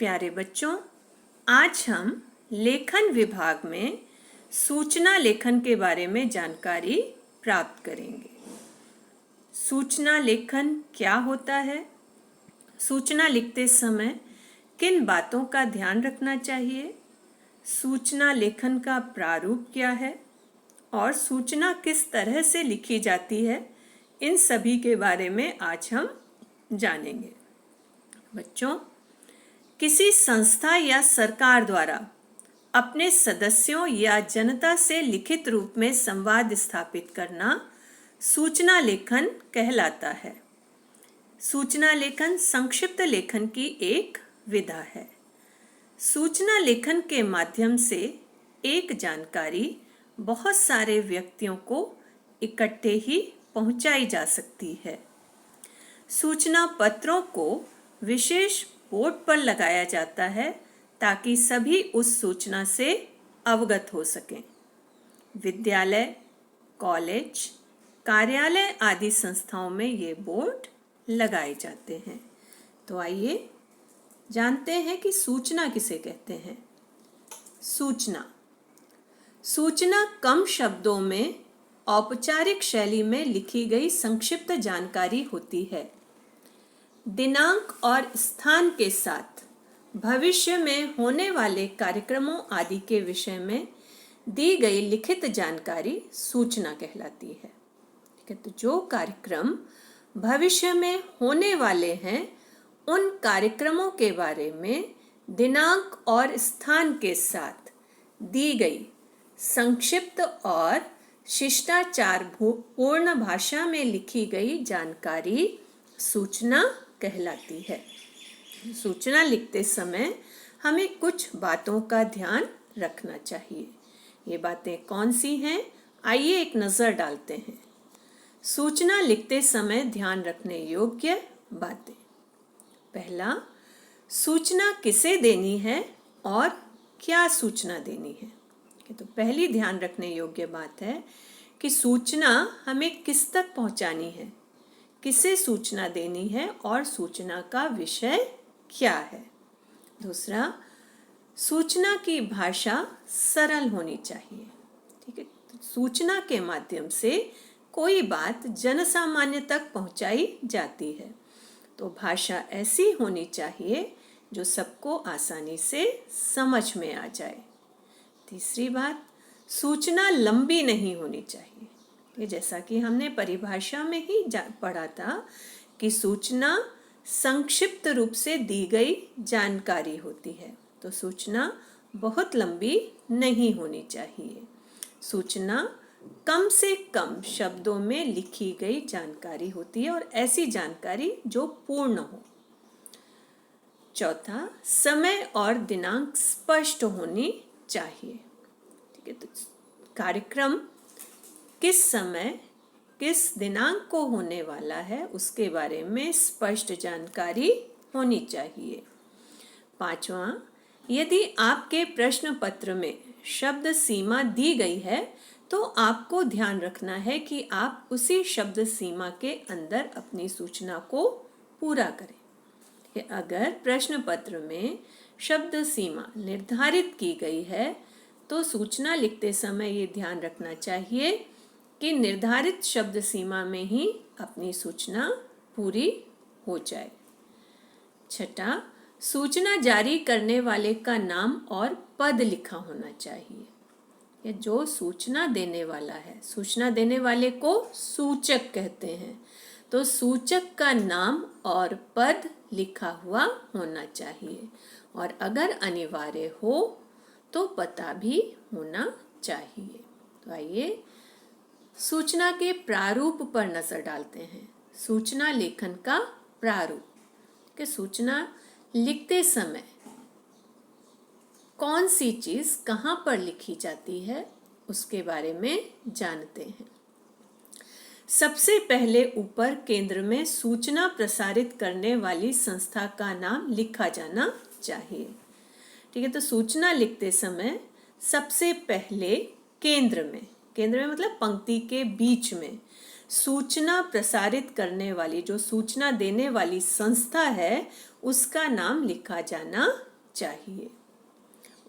प्यारे बच्चों, आज हम लेखन विभाग में सूचना लेखन के बारे में जानकारी प्राप्त करेंगे। सूचना लेखन क्या होता है? सूचना लिखते समय किन बातों का ध्यान रखना चाहिए? सूचना लेखन का प्रारूप क्या है और सूचना किस तरह से लिखी जाती है, इन सभी के बारे में आज हम जानेंगे। बच्चों, किसी संस्था या सरकार द्वारा अपने सदस्यों या जनता से लिखित रूप में संवाद स्थापित करना सूचना लेखन कहलाता है। सूचना लेखन संक्षिप्त लेखन की एक विधा है। सूचना लेखन के माध्यम से एक जानकारी बहुत सारे व्यक्तियों को इकट्ठे ही पहुंचाई जा सकती है। सूचना पत्रों को विशेष बोर्ड पर लगाया जाता है ताकि सभी उस सूचना से अवगत हो सकें। विद्यालय, कॉलेज, कार्यालय आदि संस्थाओं में ये बोर्ड लगाए जाते हैं। तो आइए जानते हैं कि सूचना किसे कहते हैं। सूचना कम शब्दों में औपचारिक शैली में लिखी गई संक्षिप्त जानकारी होती है। दिनांक और स्थान के साथ भविष्य में होने वाले कार्यक्रमों आदि के विषय में दी गई लिखित जानकारी सूचना कहलाती है। ठीक है, तो जो कार्यक्रम भविष्य में होने वाले हैं, उन कार्यक्रमों के बारे में दिनांक और स्थान के साथ दी गई संक्षिप्त और शिष्टाचार पूर्ण भाषा में लिखी गई जानकारी सूचना कहलाती है। सूचना लिखते समय हमें कुछ बातों का ध्यान रखना चाहिए। ये बातें कौन सी हैं? आइए एक नज़र डालते हैं। सूचना लिखते समय ध्यान रखने योग्य बातें। पहला, सूचना किसे देनी है और क्या सूचना देनी है। तो पहली ध्यान रखने योग्य बात है कि सूचना हमें किस तक पहुंचानी है, किसे सूचना देनी है और सूचना का विषय क्या है। दूसरा, सूचना की भाषा सरल होनी चाहिए। ठीक है, सूचना के माध्यम से कोई बात जनसामान्य तक पहुंचाई जाती है, तो भाषा ऐसी होनी चाहिए जो सबको आसानी से समझ में आ जाए। तीसरी बात, सूचना लंबी नहीं होनी चाहिए। ये जैसा कि हमने परिभाषा में ही पढ़ा था कि सूचना संक्षिप्त रूप से दी गई जानकारी होती है, तो सूचना बहुत लंबी नहीं होनी चाहिए। सूचना कम से कम शब्दों में लिखी गई जानकारी होती है और ऐसी जानकारी जो पूर्ण हो। चौथा, समय और दिनांक स्पष्ट होनी चाहिए। ठीक है, तो कार्यक्रम किस समय किस दिनांक को होने वाला है उसके बारे में स्पष्ट जानकारी होनी चाहिए। पांचवा, यदि आपके प्रश्न पत्र में शब्द सीमा दी गई है तो आपको ध्यान रखना है कि आप उसी शब्द सीमा के अंदर अपनी सूचना को पूरा करें। अगर प्रश्न पत्र में शब्द सीमा निर्धारित की गई है तो सूचना लिखते समय ये ध्यान रखना चाहिए कि निर्धारित शब्द सीमा में ही अपनी सूचना पूरी हो जाए। छठा, सूचना जारी करने वाले का नाम और पद लिखा होना चाहिए। ये जो सूचना देने वाला है, सूचना देने वाले को सूचक कहते हैं, तो सूचक का नाम और पद लिखा हुआ होना चाहिए और अगर अनिवार्य हो तो पता भी होना चाहिए। तो आइए सूचना के प्रारूप पर नजर डालते हैं। सूचना लेखन का प्रारूप कि सूचना लिखते समय कौन सी चीज कहाँ पर लिखी जाती है उसके बारे में जानते हैं। सबसे पहले ऊपर केंद्र में सूचना प्रसारित करने वाली संस्था का नाम लिखा जाना चाहिए। ठीक है, तो सूचना लिखते समय सबसे पहले केंद्र में मतलब पंक्ति के बीच में सूचना प्रसारित करने वाली, जो सूचना देने वाली संस्था है, उसका नाम लिखा जाना चाहिए।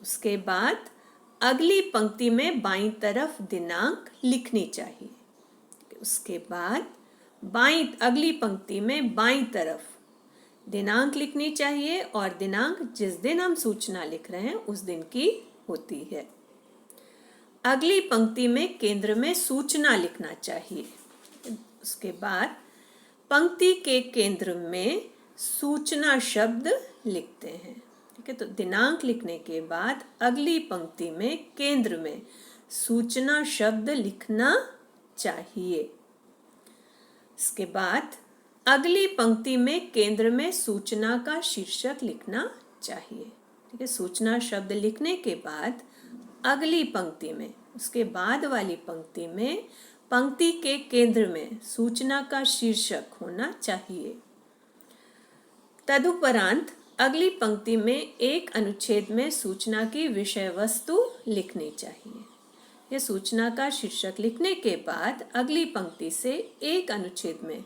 उसके बाद अगली पंक्ति में बाईं तरफ दिनांक लिखनी चाहिए। उसके बाद अगली पंक्ति में बाईं तरफ दिनांक लिखनी चाहिए और दिनांक जिस दिन हम सूचना लिख रहे हैं उस दिन की होती है। अगली पंक्ति में केंद्र में सूचना लिखना चाहिए। उसके बाद पंक्ति के केंद्र में सूचना शब्द लिखते हैं। ठीक है, तो दिनांक लिखने के बाद अगली पंक्ति में केंद्र में सूचना शब्द लिखना चाहिए। इसके बाद अगली पंक्ति में केंद्र में सूचना का शीर्षक लिखना चाहिए। ठीक है, सूचना शब्द लिखने के बाद अगली पंक्ति में, उसके बाद वाली पंक्ति में पंक्ति के केंद्र में सूचना का शीर्षक होना चाहिए। तदुपरांत अगली पंक्ति में एक अनुच्छेद में सूचना की विषय वस्तु लिखनी चाहिए। यह सूचना का शीर्षक लिखने के बाद अगली पंक्ति से एक अनुच्छेद में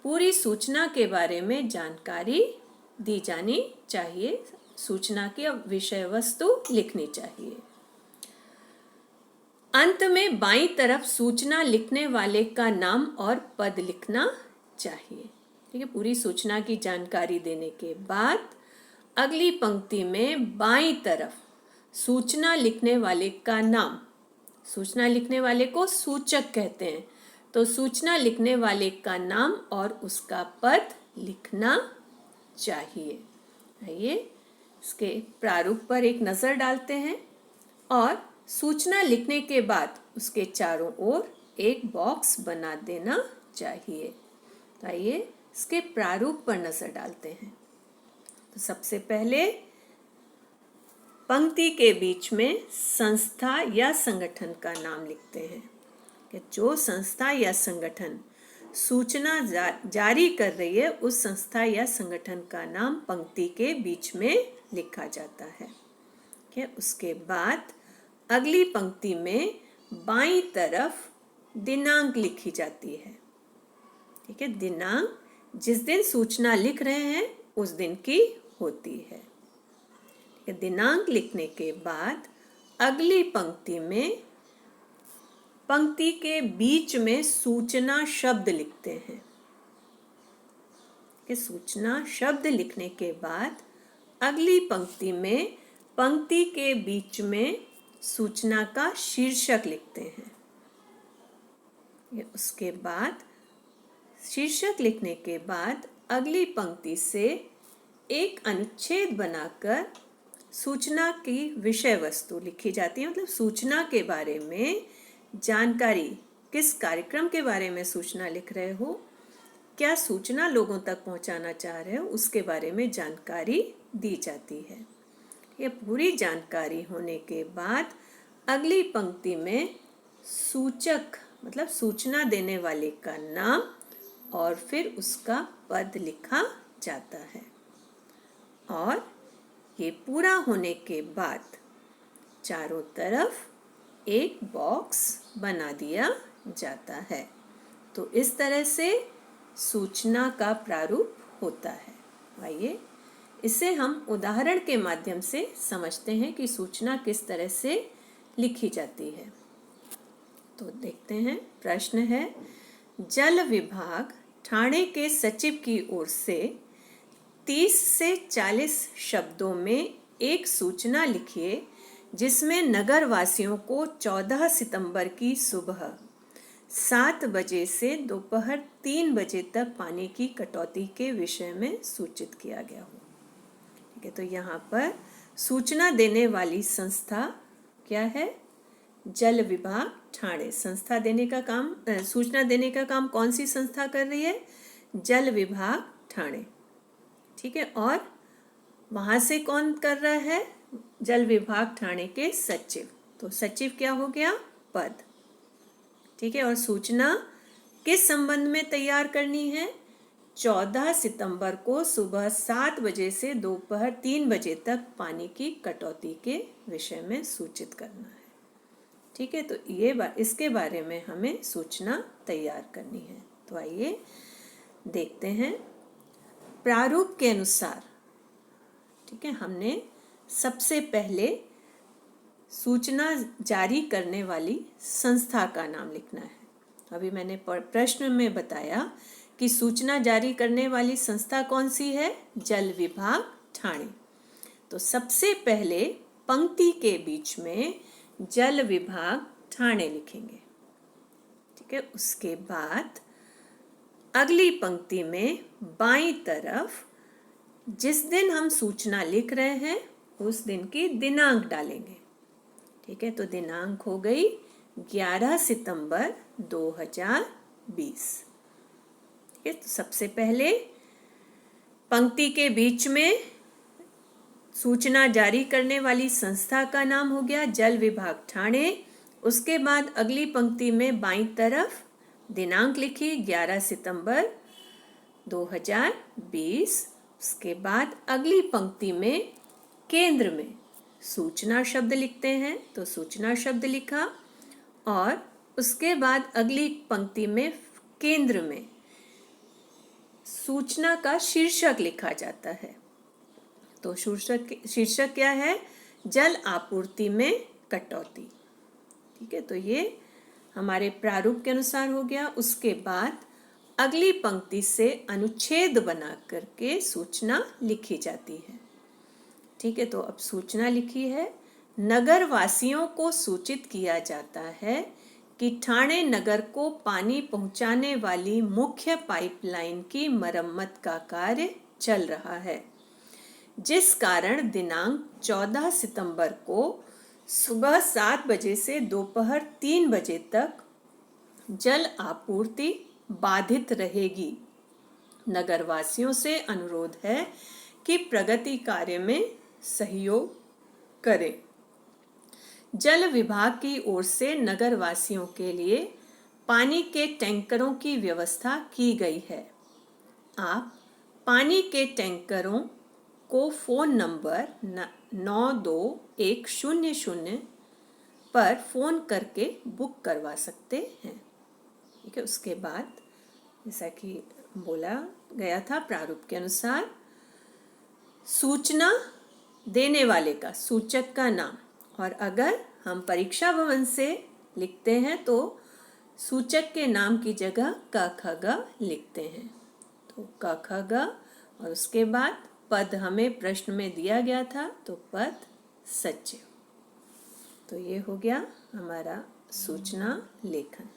पूरी सूचना के बारे में जानकारी दी जानी चाहिए। सूचना की विषय वस्तु लिखनी चाहिए। अंत में बाईं तरफ सूचना लिखने वाले का नाम और पद लिखना चाहिए। ठीक है, पूरी सूचना की जानकारी देने के बाद अगली पंक्ति में बाईं तरफ सूचना लिखने वाले का नाम, सूचना लिखने वाले को सूचक कहते हैं, तो सूचना लिखने वाले का नाम और उसका पद लिखना चाहिए। आइए इसके प्रारूप पर एक नज़र डालते हैं और सूचना लिखने के बाद उसके चारों ओर एक बॉक्स बना देना चाहिए। तो आइए इसके प्रारूप पर नज़र डालते हैं। तो सबसे पहले पंक्ति के बीच में संस्था या संगठन का नाम लिखते हैं कि जो संस्था या संगठन सूचना जारी कर रही है उस संस्था या संगठन का नाम पंक्ति के बीच में लिखा जाता है। ठीक है, उसके बाद अगली पंक्ति में बाईं तरफ दिनांक लिखी जाती है। ठीक है, दिनांक जिस दिन सूचना लिख रहे हैं उस दिन की होती है। दिनांक लिखने के बाद अगली पंक्ति में पंक्ति के बीच में सूचना शब्द लिखते हैं। कि सूचना शब्द लिखने के बाद अगली पंक्ति में पंक्ति के बीच में सूचना का शीर्षक लिखते हैं। उसके बाद शीर्षक लिखने के बाद अगली पंक्ति से एक अनुच्छेद बनाकर सूचना की विषय वस्तु लिखी जाती है। मतलब सूचना के बारे में जानकारी, किस कार्यक्रम के बारे में सूचना लिख रहे हो, क्या सूचना लोगों तक पहुंचाना चाह रहे हो, उसके बारे में जानकारी दी जाती है। ये पूरी जानकारी होने के बाद अगली पंक्ति में सूचक मतलब सूचना देने वाले का नाम और फिर उसका पद लिखा जाता है। और ये पूरा होने के बाद चारों तरफ एक बॉक्स बना दिया जाता है। तो इस तरह से सूचना का प्रारूप होता है। आइए इसे हम उदाहरण के माध्यम से समझते हैं कि सूचना किस तरह से लिखी जाती है। तो देखते हैं, प्रश्न है, जल विभाग ठाणे के सचिव की ओर से 30 से 40 शब्दों में एक सूचना लिखिए जिसमें नगर वासियों को 14 सितंबर की सुबह 7 बजे से दोपहर 3 बजे तक पानी की कटौती के विषय में सूचित किया गया हो। ठीक है, तो यहाँ पर सूचना देने वाली संस्था क्या है? जल विभाग ठाणे। संस्था देने का काम, सूचना देने का काम कौन सी संस्था कर रही है? जल विभाग ठाणे। ठीक है, और वहाँ से कौन कर रहा है? जल विभाग ठाणे के सचिव। तो सचिव क्या हो गया? पद। ठीक है, और सूचना किस संबंध में तैयार करनी है? 14 सितंबर को सुबह 7 बजे से दोपहर 3 बजे तक पानी की कटौती के विषय में सूचित करना है। ठीक है, तो ये इसके बारे में हमें सूचना तैयार करनी है। तो आइए देखते हैं प्रारूप के अनुसार। ठीक है, हमने सबसे पहले सूचना जारी करने वाली संस्था का नाम लिखना है। अभी मैंने प्रश्न में बताया कि सूचना जारी करने वाली संस्था कौन सी है? जल विभाग ठाणे। तो सबसे पहले पंक्ति के बीच में जल विभाग ठाणे लिखेंगे, ठीक है। उसके बाद अगली पंक्ति में बाईं तरफ जिस दिन हम सूचना लिख रहे हैं उस दिन की दिनांक डालेंगे, ठीक है। तो दिनांक हो गई 11 सितंबर 2020, ठीक है। तो सबसे पहले पंक्ति के बीच में सूचना जारी करने वाली संस्था का नाम हो गया जल विभाग ठाणे। उसके बाद अगली पंक्ति में बाईं तरफ दिनांक लिखी 11 सितंबर 2020। उसके बाद अगली पंक्ति में केंद्र में सूचना शब्द लिखते हैं, तो सूचना शब्द लिखा। और उसके बाद अगली पंक्ति में केंद्र में सूचना का शीर्षक लिखा जाता है। तो शीर्षक क्या है? जल आपूर्ति में कटौती, ठीक है। तो ये हमारे प्रारूप के अनुसार हो गया। उसके बाद अगली पंक्ति से अनुच्छेद बना करके सूचना लिखी जाती है, ठीक है। तो अब सूचना लिखी है, नगर वासियों को सूचित किया जाता है कि ठाणे नगर को पानी पहुंचाने वाली मुख्य पाइपलाइन की मरम्मत का कार्य चल रहा है, जिस कारण दिनांक 14 सितंबर को सुबह 7 बजे से दोपहर 3 बजे तक जल आपूर्ति बाधित रहेगी। नगरवासियों से अनुरोध है कि प्रगति कार्य में सहयोग करें। जल विभाग की ओर से नगरवासियों के लिए पानी के टैंकरों की व्यवस्था की गई है। आप पानी के टैंकरों को फ़ोन नंबर 92100 पर फ़ोन करके बुक करवा सकते हैं, ठीक है। उसके बाद जैसा कि बोला गया था प्रारूप के अनुसार, सूचना देने वाले का सूचक का नाम, और अगर हम परीक्षा भवन से लिखते हैं तो सूचक के नाम की जगह क ख ग लिखते हैं। तो क ख ग, और उसके बाद पद हमें प्रश्न में दिया गया था, तो पद सचिव। तो ये हो गया हमारा सूचना लेखन।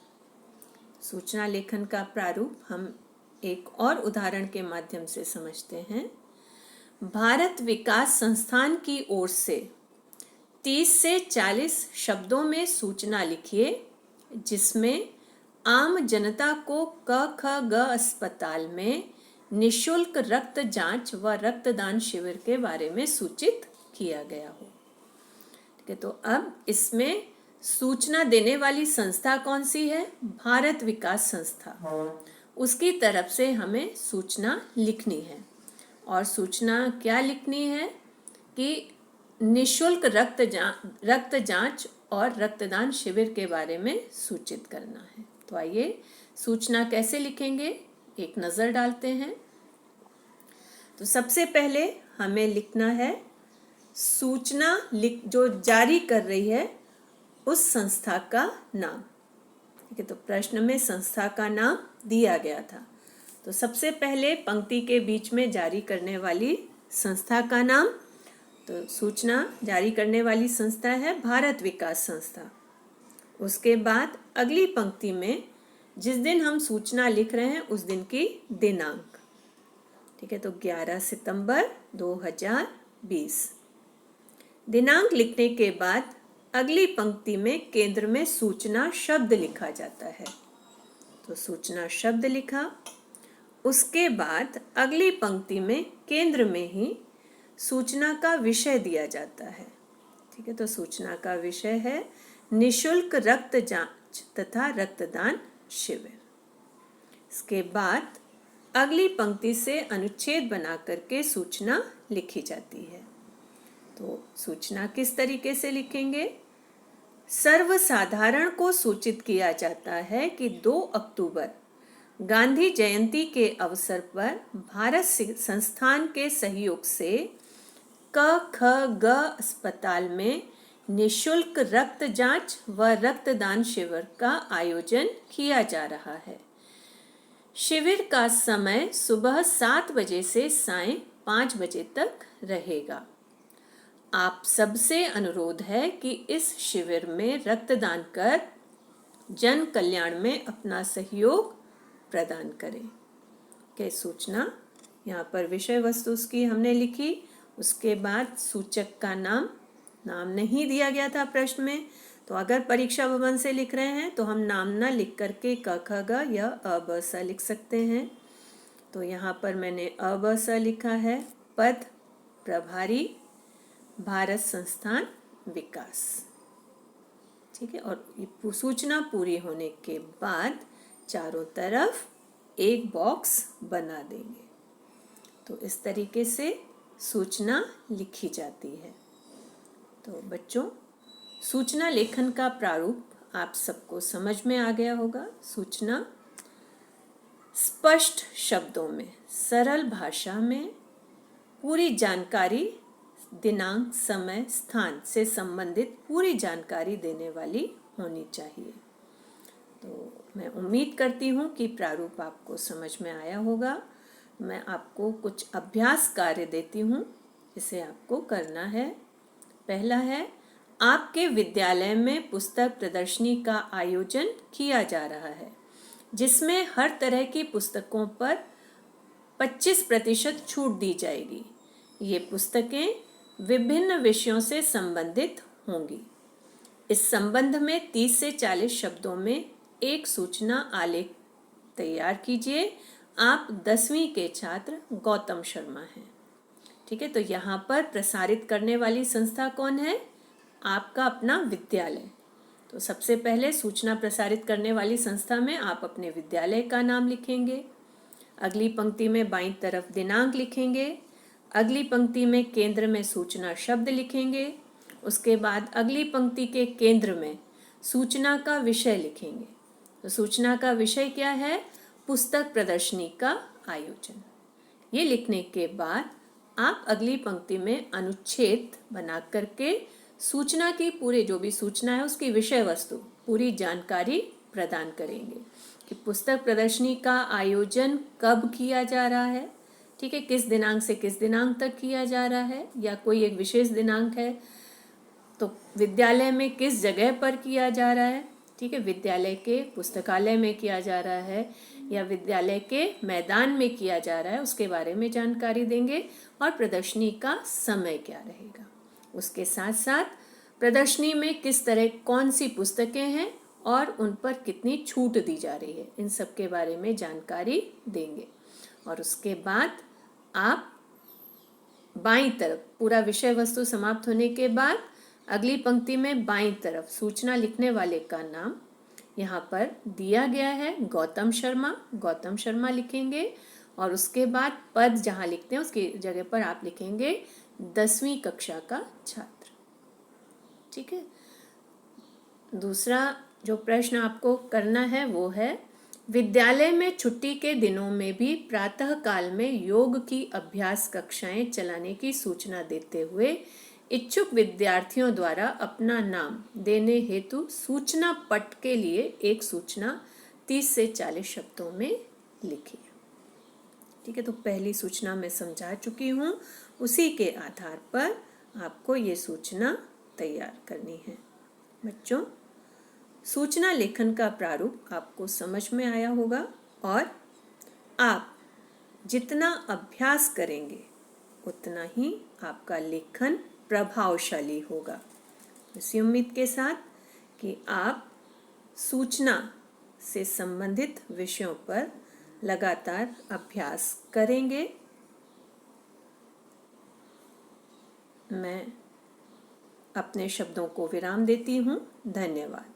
सूचना लेखन का प्रारूप हम एक और उदाहरण के माध्यम से समझते हैं। भारत विकास संस्थान की ओर से 30 से 40 शब्दों में सूचना लिखिए, जिसमें आम जनता को क ख ग अस्पताल में निशुल्क रक्त जांच व रक्तदान शिविर के बारे में सूचित किया गया हो, ठीक है। तो अब इसमें सूचना देने वाली संस्था कौन सी है? भारत विकास संस्था। उसकी तरफ से हमें सूचना लिखनी है, और सूचना क्या लिखनी है कि निशुल्क रक्त जांच और रक्तदान शिविर के बारे में सूचित करना है। तो आइए सूचना कैसे लिखेंगे एक नज़र डालते हैं। तो सबसे पहले हमें लिखना है सूचना जो जारी कर रही है उस संस्था का नाम, ठीक है। तो प्रश्न में संस्था का नाम दिया गया था। तो सबसे पहले पंक्ति के बीच में जारी करने वाली संस्था का नाम, तो सूचना जारी करने वाली संस्था है भारत विकास संस्था। उसके बाद अगली पंक्ति में जिस दिन हम सूचना लिख रहे हैं उस दिन की दिनांक, ठीक है। तो 11 सितंबर 2020। दिनांक लिखने के बाद अगली पंक्ति में केंद्र में सूचना शब्द लिखा जाता है, तो सूचना शब्द लिखा। उसके बाद अगली पंक्ति में केंद्र में ही सूचना का विषय दिया जाता है, ठीक है। तो सूचना का विषय है निशुल्क रक्त जांच तथा रक्तदान शिविर। इसके बाद अगली पंक्ति से अनुच्छेद बना करके सूचना लिखी जाती है। तो सूचना किस तरीके से लिखेंगे? सर्वसाधारण को सूचित किया जाता है कि 2 अक्टूबर गांधी जयंती के अवसर पर भारत संस्थान के सहयोग से क ख ग अस्पताल में निशुल्क रक्त जांच व रक्तदान शिविर का आयोजन किया जा रहा है। शिविर का समय सुबह 7 बजे से सायं 5 बजे तक रहेगा। आप सबसे अनुरोध है कि इस शिविर में रक्तदान कर जन कल्याण में अपना सहयोग प्रदान करें। के सूचना यहाँ पर विषय वस्तु उसकी हमने लिखी, उसके बाद सूचक का नाम नहीं दिया गया था प्रश्न में, तो अगर परीक्षा भवन से लिख रहे हैं तो हम नाम ना लिख करके क ख ग या अ ब स लिख सकते हैं। तो यहाँ पर मैंने अ ब स लिखा है, पद प्रभारी भारत संस्थान विकास। ठीक है, और सूचना पूरी होने के बाद चारों तरफ एक बॉक्स बना देंगे। तो इस तरीके से सूचना लिखी जाती है। तो बच्चों, सूचना लेखन का प्रारूप आप सबको समझ में आ गया होगा। सूचना स्पष्ट शब्दों में, सरल भाषा में पूरी जानकारी, दिनांक, समय, स्थान से संबंधित पूरी जानकारी देने वाली होनी चाहिए। तो मैं उम्मीद करती हूँ कि प्रारूप आपको समझ में आया होगा। मैं आपको कुछ अभ्यास कार्य देती हूँ, इसे आपको करना है। पहला है, आपके विद्यालय में पुस्तक प्रदर्शनी का आयोजन किया जा रहा है, जिसमें हर तरह की पुस्तकों पर 25% छूट दी जाएगी। ये पुस्तकें विभिन्न विषयों से संबंधित होंगी। इस संबंध में 30 से 40 शब्दों में एक सूचना आलेख तैयार कीजिए। आप 10वीं के छात्र गौतम शर्मा हैं। ठीक है, तो यहाँ पर प्रसारित करने वाली संस्था कौन है? आपका अपना विद्यालय। तो सबसे पहले सूचना प्रसारित करने वाली संस्था में आप अपने विद्यालय का नाम लिखेंगे। अगली पंक्ति में बाईं तरफ दिनांक लिखेंगे। अगली पंक्ति में केंद्र में सूचना शब्द लिखेंगे। उसके बाद अगली पंक्ति के केंद्र में सूचना का विषय लिखेंगे। तो सूचना का विषय क्या है? पुस्तक प्रदर्शनी का आयोजन। ये लिखने के बाद आप अगली पंक्ति में अनुच्छेद बना करके सूचना की पूरे जो भी सूचना है उसकी विषय वस्तु पूरी जानकारी प्रदान करेंगे कि पुस्तक प्रदर्शनी का आयोजन कब किया जा रहा है। ठीक है, किस दिनांक से किस दिनांक तक किया जा रहा है, या कोई एक विशेष दिनांक है तो विद्यालय में किस जगह पर किया जा रहा है। ठीक है, विद्यालय के पुस्तकालय में किया जा रहा है या विद्यालय के मैदान में किया जा रहा है, उसके बारे में जानकारी देंगे। और प्रदर्शनी का समय क्या रहेगा, उसके साथ साथ प्रदर्शनी में किस तरह कौन सी पुस्तकें हैं और उन पर कितनी छूट दी जा रही है, इन सब के बारे में जानकारी देंगे। और उसके बाद आप बाईं तरफ पूरा विषय वस्तु समाप्त होने के बाद अगली पंक्ति में बाईं तरफ सूचना लिखने वाले का नाम यहाँ पर दिया गया है, गौतम शर्मा लिखेंगे। और उसके बाद पद जहाँ लिखते हैं उसकी जगह पर आप लिखेंगे 10वीं कक्षा का छात्र। ठीक है, दूसरा जो प्रश्न आपको करना है वो है, विद्यालय में छुट्टी के दिनों में भी प्रातः काल में योग की अभ्यास कक्षाएं चलाने की सूचना देते हुए इच्छुक विद्यार्थियों द्वारा अपना नाम देने हेतु सूचना पट के लिए एक सूचना 30 से 40 शब्दों में लिखिए। ठीक है, तो पहली सूचना मैं समझा चुकी हूँ, उसी के आधार पर आपको ये सूचना तैयार करनी है। बच्चों, सूचना लेखन का प्रारूप आपको समझ में आया होगा और आप जितना अभ्यास करेंगे उतना ही आपका लेखन प्रभावशाली होगा। इसी उम्मीद के साथ कि आप सूचना से संबंधित विषयों पर लगातार अभ्यास करेंगे। मैं अपने शब्दों को विराम देती हूँ। धन्यवाद।